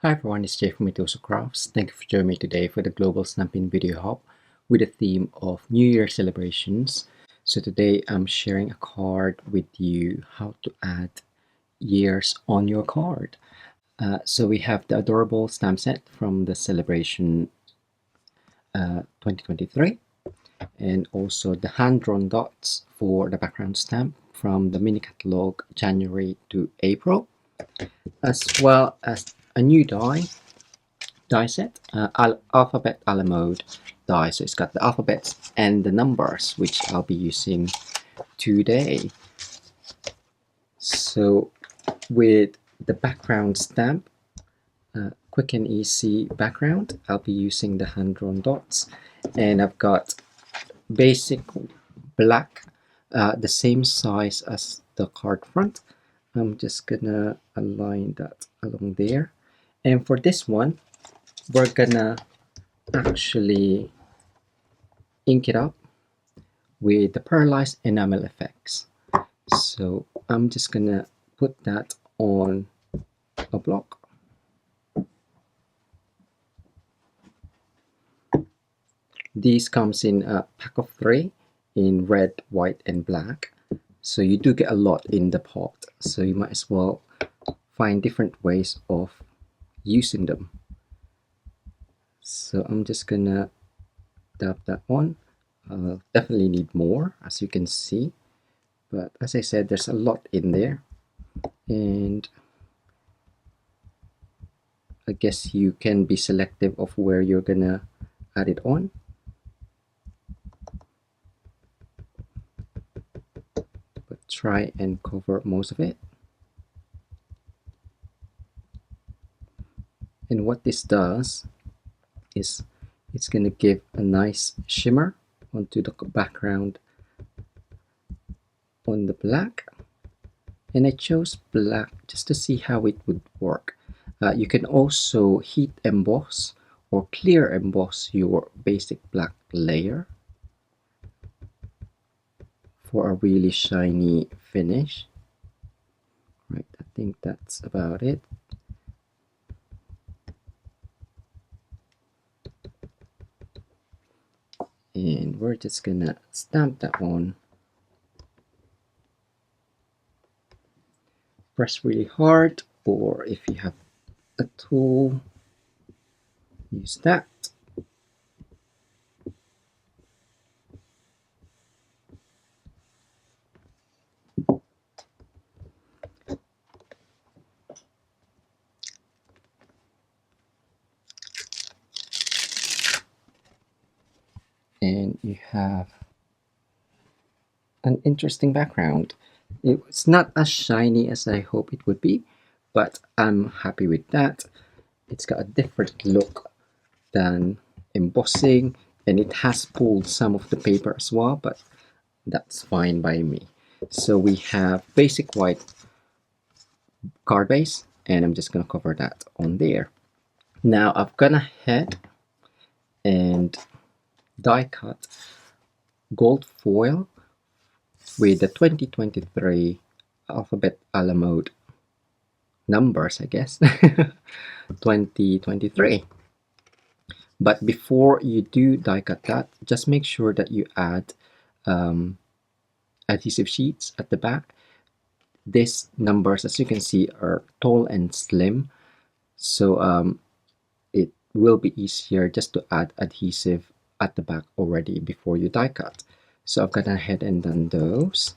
Hi everyone, it's Jay from Mitosu Crafts. Thank you for joining me today for the Global Stampin' Video Hub with the theme of New Year celebrations. So today I'm sharing a card with you how to add years on your card. So we have the adorable stamp set from the celebration 2023 and also the hand-drawn dots for the background stamp from the mini catalog January to April, as well as a new die set, alphabet a la mode die. So it's got the alphabets and the numbers, which I'll be using today. So with the background stamp, quick and easy background, I'll be using the hand-drawn dots, and I've got basic black, the same size as the card front. I'm just gonna align that along there, and for this one we're gonna actually ink it up with the Pearlized Enamel effects. So I'm just gonna put that on a block. These comes in a pack of 3 in red, white and black. So you do get a lot in the pot. So you might as well find different ways of using them. So I'm just gonna dab that on. Definitely need more, as you can see, but as I said, there's a lot in there, and I guess you can be selective of where you're gonna add it on. But try and cover most of it. And what this does is it's gonna give a nice shimmer onto the background on the black. And I chose black just to see how it would work. You can also heat emboss or clear emboss your basic black layer for a really shiny finish. Right, I think that's about it. And we're just gonna stamp that on. Press really hard, or if you have a tool, use that. And you have an interesting background. It's not as shiny as I hope it would be, but I'm happy with that. It's got a different look than embossing, and it has pulled some of the paper as well, but that's fine by me. So we have basic white card base, and I'm just gonna cover that on there. Now I've gone ahead and die cut gold foil with the 2023 alphabet a la mode numbers, I guess. 2023. But before you do die cut that, just make sure that you add adhesive sheets at the back. These numbers, as you can see, are tall and slim, so it will be easier just to add adhesive at the back already before you die cut. So I've gone ahead and done those.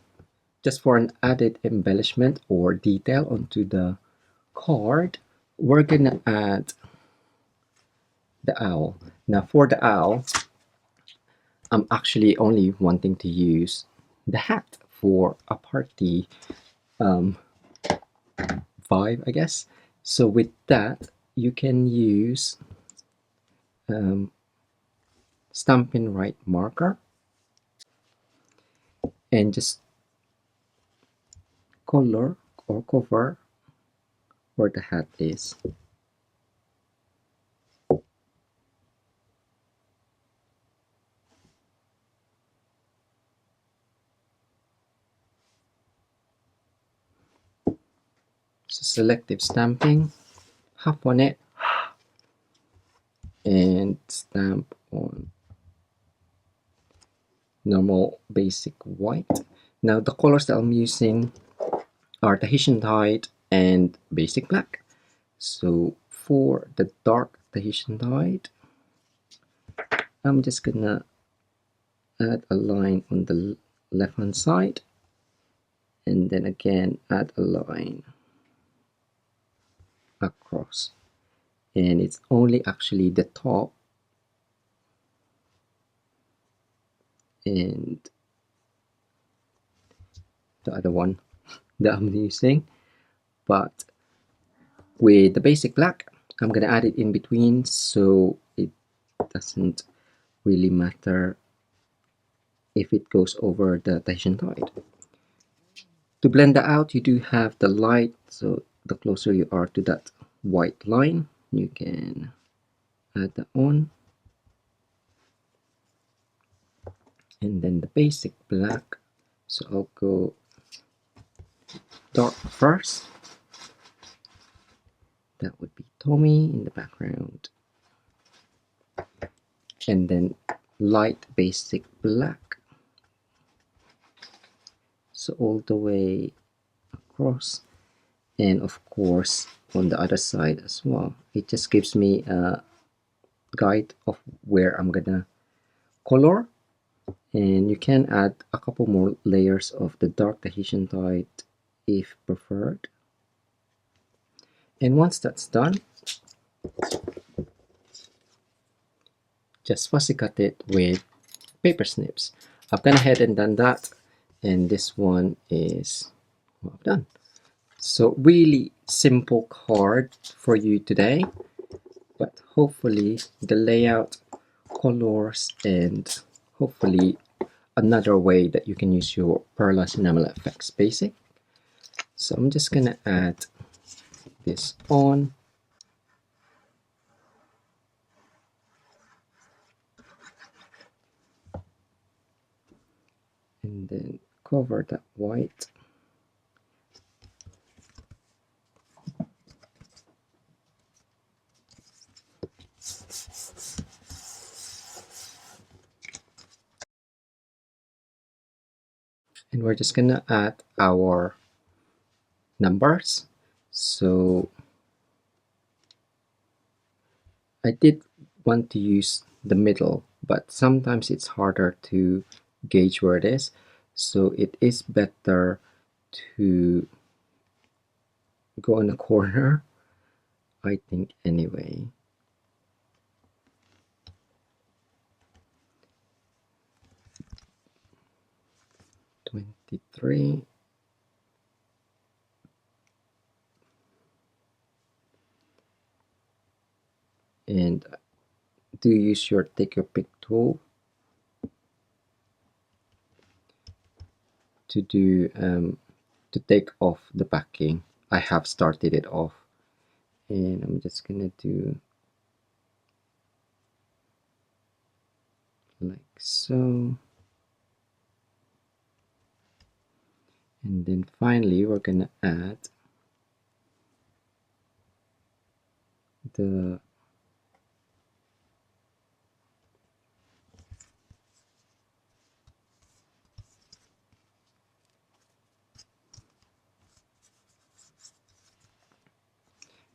Just for an added embellishment or detail onto the card, we're gonna add the owl. Now for the owl, I'm actually only wanting to use the hat for a party vibe, I guess. So with that, you can use Stampin' Right marker and just color or cover where the hat is. So selective stamping, half on it, stamp on normal basic white. Now the colors that I'm using are Tahitian dyed and basic black. So for the dark Tahitian dyed, I'm just gonna add a line on the left hand side, and then again add a line across, and it's only actually the top and the other one that I'm using, but with the basic black I'm gonna add it in between so it doesn't really matter if it goes over the Tahitian dyed. To blend that out, you do have the light, so the closer you are to that white line, you can add that on. And then the basic black, so I'll go dark first. That would be Tommy in the background. And then light basic black. So all the way across, and of course on the other side as well. It just gives me a guide of where I'm gonna color, and you can add a couple more layers of the dark Tahitian dyed if preferred. And once that's done, just fussy cut it with paper snips. I've gone ahead and done that, and this one is what I've done. So really simple card for you today, but hopefully the layout, colors, and hopefully another way that you can use your Pearlized Enamel effects basic. So I'm just gonna add this on. And then cover that white. And we're just gonna add our numbers. So I did want to use the middle, but sometimes it's harder to gauge where it is. So it is better to go in a corner, I think, anyway. $23. And do use your take your pick tool to do to take off the backing. I have started it off, and I'm just gonna do like so. And then finally we're gonna add the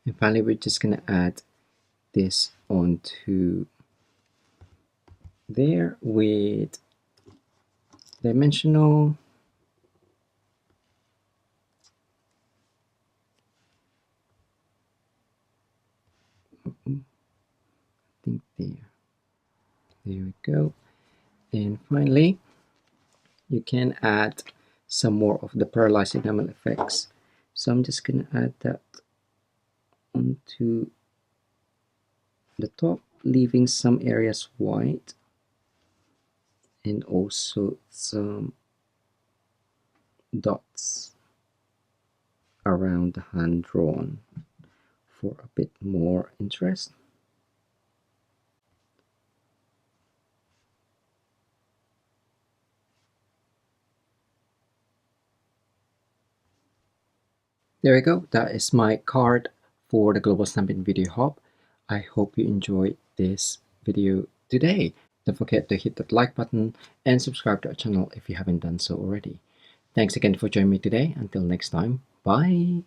and finally we're just gonna add this onto there with dimensional. I think there we go. And finally you can add some more of the Pearlized Enamel effects. So I'm just gonna add that onto the top, leaving some areas white and also some dots around the hand drawn for a bit more interest. There we go. That is my card for the Global Stampin' Video Hub. I hope you enjoyed this video today. Don't forget to hit that like button and subscribe to our channel if you haven't done so already. Thanks again for joining me today. Until next time, bye!